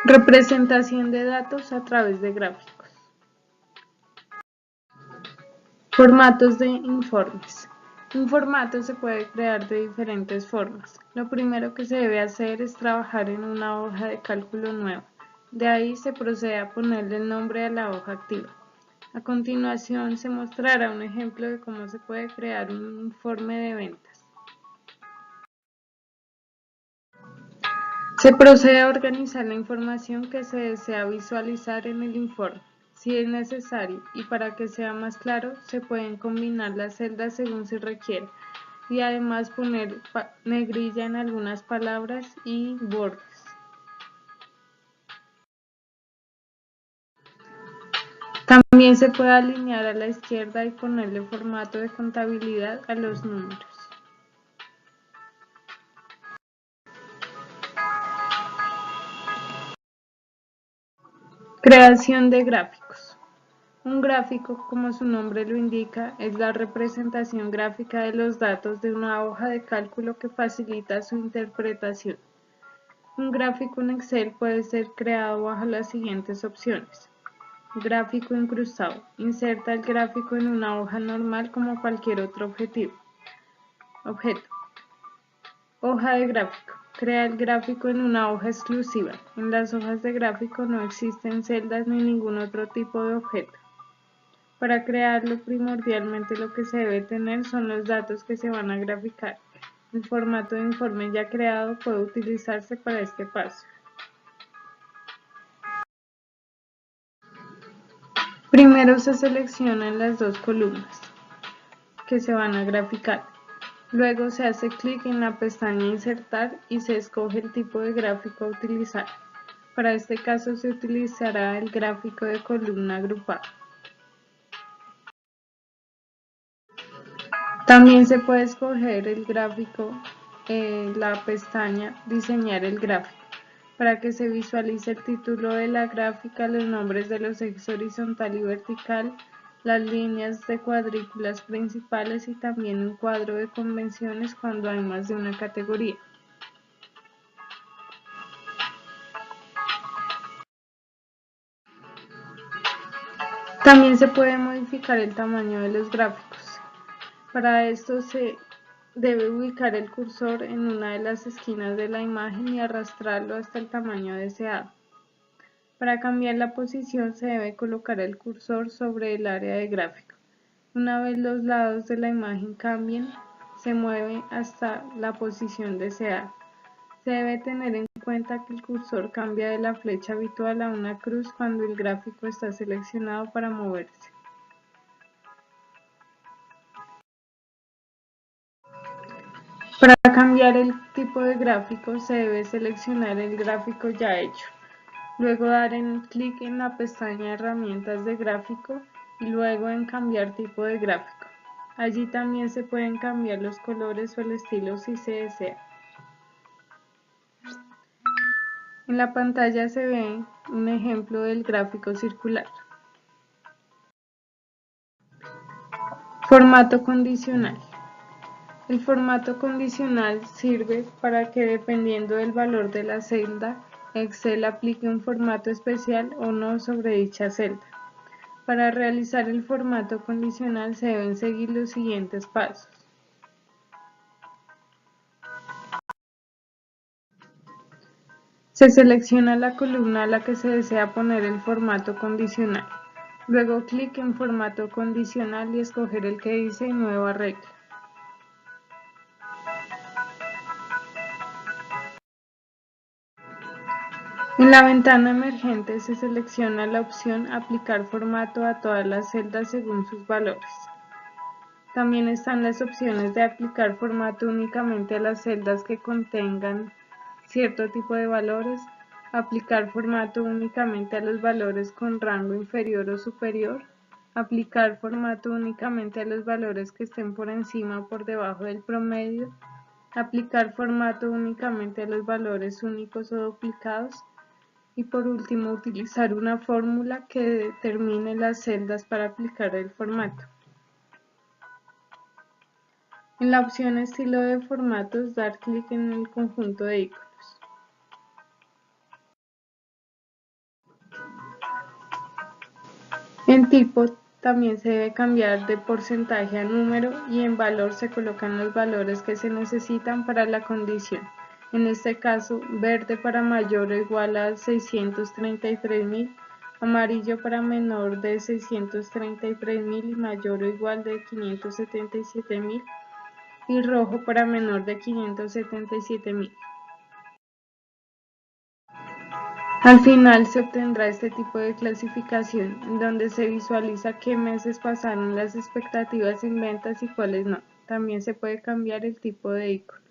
Representación de datos a través de gráficos. Formatos de informes. Un formato se puede crear de diferentes formas. Lo primero que se debe hacer es trabajar en una hoja de cálculo nueva. De ahí se procede a ponerle el nombre a la hoja activa. A continuación se mostrará un ejemplo de cómo se puede crear un informe de ventas. Se procede a organizar la información que se desea visualizar en el informe. Si es necesario y para que sea más claro, se pueden combinar las celdas según se requiera y además poner negrilla en algunas palabras y bordes. También se puede alinear a la izquierda y ponerle formato de contabilidad a los números. Creación de gráficos. Un gráfico, como su nombre lo indica, es la representación gráfica de los datos de una hoja de cálculo que facilita su interpretación. Un gráfico en Excel puede ser creado bajo las siguientes opciones. Gráfico incrustado. Inserta el gráfico en una hoja normal como cualquier otro objeto. Hoja de gráfico. Crea el gráfico en una hoja exclusiva. En las hojas de gráfico no existen celdas ni ningún otro tipo de objeto. Para crearlo, primordialmente lo que se debe tener son los datos que se van a graficar. El formato de informe ya creado puede utilizarse para este paso. Primero se seleccionan las dos columnas que se van a graficar. Luego se hace clic en la pestaña Insertar y se escoge el tipo de gráfico a utilizar. Para este caso se utilizará el gráfico de columna agrupada. También se puede escoger el gráfico en la pestaña Diseñar el gráfico. Para que se visualice el título de la gráfica, los nombres de los ejes horizontal y vertical, las líneas de cuadrículas principales y también un cuadro de convenciones cuando hay más de una categoría. También se puede modificar el tamaño de los gráficos. Para esto se debe ubicar el cursor en una de las esquinas de la imagen y arrastrarlo hasta el tamaño deseado. Para cambiar la posición se debe colocar el cursor sobre el área de gráfico. Una vez los lados de la imagen cambien, se mueve hasta la posición deseada. Se debe tener en cuenta que el cursor cambia de la flecha habitual a una cruz cuando el gráfico está seleccionado para moverse. Para cambiar el tipo de gráfico se debe seleccionar el gráfico ya hecho. Luego dar clic en la pestaña Herramientas de gráfico y luego en Cambiar tipo de gráfico. Allí también se pueden cambiar los colores o el estilo si se desea. En la pantalla se ve un ejemplo del gráfico circular. Formato condicional. El formato condicional sirve para que, dependiendo del valor de la celda, Excel aplique un formato especial o no sobre dicha celda. Para realizar el formato condicional se deben seguir los siguientes pasos. Se selecciona la columna a la que se desea poner el formato condicional. Luego clic en Formato condicional y escoger el que dice Nueva regla. En la ventana emergente se selecciona la opción Aplicar formato a todas las celdas según sus valores. También están las opciones de aplicar formato únicamente a las celdas que contengan cierto tipo de valores, aplicar formato únicamente a los valores con rango inferior o superior, aplicar formato únicamente a los valores que estén por encima o por debajo del promedio, aplicar formato únicamente a los valores únicos o duplicados, y por último utilizar una fórmula que determine las celdas para aplicar el formato. En la opción Estilo de formatos, dar clic en el conjunto de iconos. En tipo también se debe cambiar de porcentaje a número y en valor se colocan los valores que se necesitan para la condición. En este caso, verde para mayor o igual a 633.000, amarillo para menor de 633.000 y mayor o igual de 577.000 y rojo para menor de 577.000. Al final se obtendrá este tipo de clasificación, en donde se visualiza qué meses pasaron las expectativas en ventas y cuáles no. También se puede cambiar el tipo de icono.